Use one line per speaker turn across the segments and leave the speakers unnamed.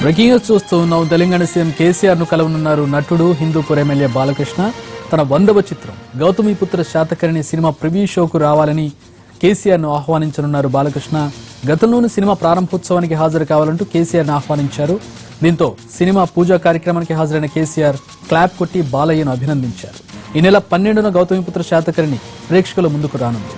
Breaking news చూస్తూ ఉన్నాం. Telangana CM KCR ను కలవనున్నారు నటుడు హిందూపూర్ ఎమ్మెల్యే బాలకృష్ణ. తన 100వ చిత్రం గౌతమిపుత్ర శాతకర్ణి సినిమా ప్రివ్యూ షోకు రావాలని కేసీఆర్ ను ఆహ్వానించనున్నారు బాలకృష్ణ. గతంలోని సినిమా ప్రారంభోత్సవానికి హాజరు కావాలంటూ కేసీఆర్ ను ఆహ్వానించారు. దీంతో సినిమా పూజా కార్యక్రమానికి హాజరైన కేసీఆర్ క్లాప్ కొట్టి బాలయ్యను అభినందించారు. ఈ నెల 12న గౌతమిపుత్ర శాతకర్ణి ప్రేక్షకుల ముందుకు రానుంది.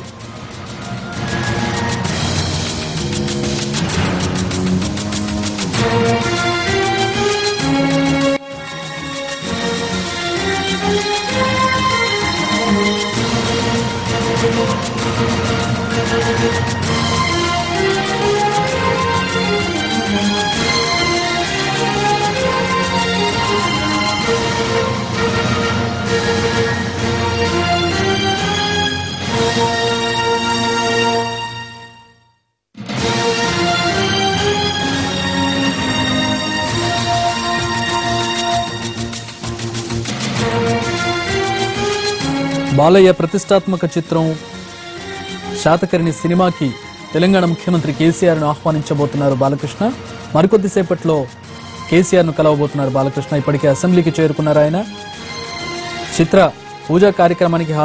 బాలయ్య ప్రతిష్టాత్మక చిత్రం శాతకర్ణి సినిమాకి తెలంగాణ ముఖ్యమంత్రి కేసీఆర్ ను ఆహ్వానించబోతున్నారు బాలకృష్ణ. మరికొద్దిసేపట్లో కేసీఆర్ ను కలవబోతున్నారు బాలకృష్ణ. ఇప్పటికే అసెంబ్లీకి చేరుకున్నారు ఆయన. చిత్ర పూజా కార్యక్రమానికి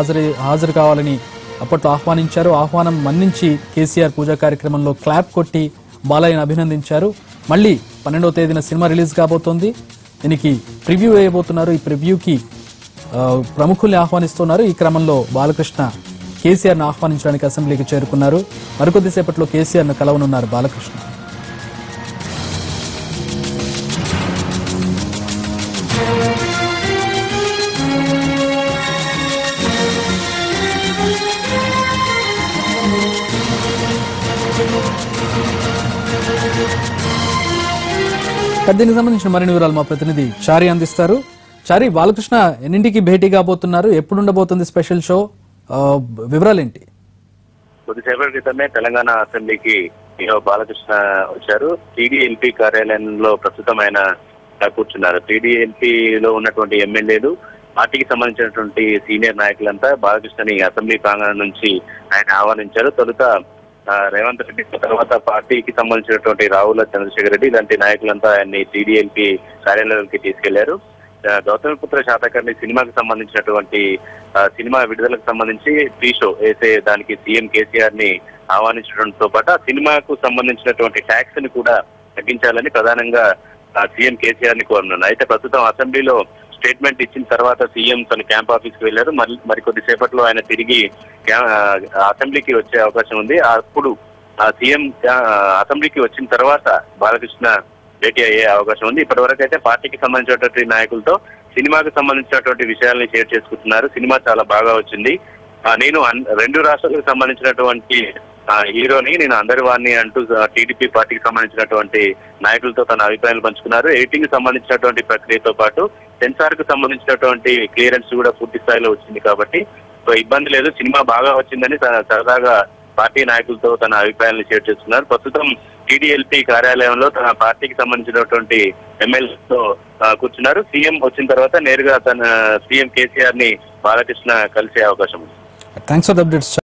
హాజరు కావాలని అప్పట్లో ఆహ్వానించారు. ఆహ్వానం మన్నించి కేసీఆర్ పూజా కార్యక్రమంలో క్లాప్ కొట్టి బాలయ్యను అభినందించారు. మళ్ళీ 12వ తేదీన సినిమా రిలీజ్ కాబోతోంది. దీనికి ప్రివ్యూ వేయబోతున్నారు. ఈ ప్రివ్యూకి ప్రముఖుల్ని ఆహ్వానిస్తున్నారు. ఈ క్రమంలో బాలకృష్ణ కేసీఆర్ ను ఆహ్వానించడానికి అసెంబ్లీకి చేరుకున్నారు. మరికొద్దిసేపట్లో కేసీఆర్ ను కలవనున్నారు బాలకృష్ణ. దీనికి సంబంధించిన మరిన్ని వివరాలు మా ప్రతినిధి చారి అందిస్తారు. చారి, బాలకృష్ణ ఎన్నింటికి భేటీ కాబోతున్నారు? ఎప్పుడు ఉండబోతుంది స్పెషల్ షో? వివరాలేంటి?
కొద్దిసేపటి క్రితమే తెలంగాణ అసెంబ్లీకి బాలకృష్ణ వచ్చారు. టీడీఎల్పీ కార్యాలయంలో ప్రస్తుతం ఆయన కూర్చున్నారు. టీడీఎల్పీలో ఉన్నటువంటి ఎమ్మెల్యేలు, పార్టీకి సంబంధించినటువంటి సీనియర్ నాయకులంతా బాలకృష్ణని అసెంబ్లీ ప్రాంగణం నుంచి ఆయన ఆహ్వానించారు. తొలుత రేవంత్ రెడ్డి, తర్వాత పార్టీకి సంబంధించినటువంటి రావుల చంద్రశేఖర్ రెడ్డి ఇలాంటి నాయకులంతా ఆయన్ని టీడీఎల్పీ కార్యాలయానికి తీసుకెళ్లారు. గౌతమిపుత్ర శాతకర్ణి సినిమాకి సంబంధించినటువంటి సినిమా విడుదలకు సంబంధించి ప్రీ షో వేసే దానికి సీఎం కేసీఆర్ ని ఆహ్వానించడంతో పాటు ఆ సినిమాకు సంబంధించినటువంటి ట్యాక్స్ ని కూడా తగ్గించాలని ప్రధానంగా సీఎం కేసీఆర్ ని కోరున్నారు. అయితే ప్రస్తుతం అసెంబ్లీలో స్టేట్మెంట్ ఇచ్చిన తర్వాత సీఎం తన క్యాంప్ ఆఫీస్ కి వెళ్లారు. మరికొద్దిసేపట్లో ఆయన తిరిగి అసెంబ్లీకి వచ్చే అవకాశం ఉంది. అప్పుడు సీఎం అసెంబ్లీకి వచ్చిన తర్వాత బాలకృష్ణ భేటీ అయ్యే అవకాశం ఉంది. ఇప్పటి వరకు అయితే పార్టీకి సంబంధించినటువంటి నాయకులతో సినిమాకి సంబంధించినటువంటి విషయాలని షేర్ చేసుకుంటున్నారు. సినిమా చాలా బాగా వచ్చింది, నేను 2 రాష్ట్రాలకు సంబంధించినటువంటి హీరోని, నేను అందరి వాడిని అంటూ టీడీపీ పార్టీకి సంబంధించినటువంటి నాయకులతో తన అభిప్రాయాలు పంచుకున్నారు. ఎడిటింగ్ సంబంధించినటువంటి ప్రక్రియతో పాటు సెన్సార్ కు సంబంధించినటువంటి క్లియరెన్స్ కూడా పూర్తి స్థాయిలో వచ్చింది కాబట్టి ఇబ్బంది లేదు, సినిమా బాగా వచ్చిందని సరదాగా పార్టీ నాయకులతో తన అభిప్రాయాలను షేర్ చేసుకున్నారు. ప్రస్తుతం టీడీఎల్పీ కార్యాలయంలో తన పార్టీకి సంబంధించినటువంటి ఎమ్మెల్యేతో కూర్చున్నారు. సీఎం వచ్చిన తర్వాత నేరుగా తన సీఎం కేసీఆర్ ని బాలకృష్ణ కలిసే అవకాశం ఉంది.
Thanks for the updates.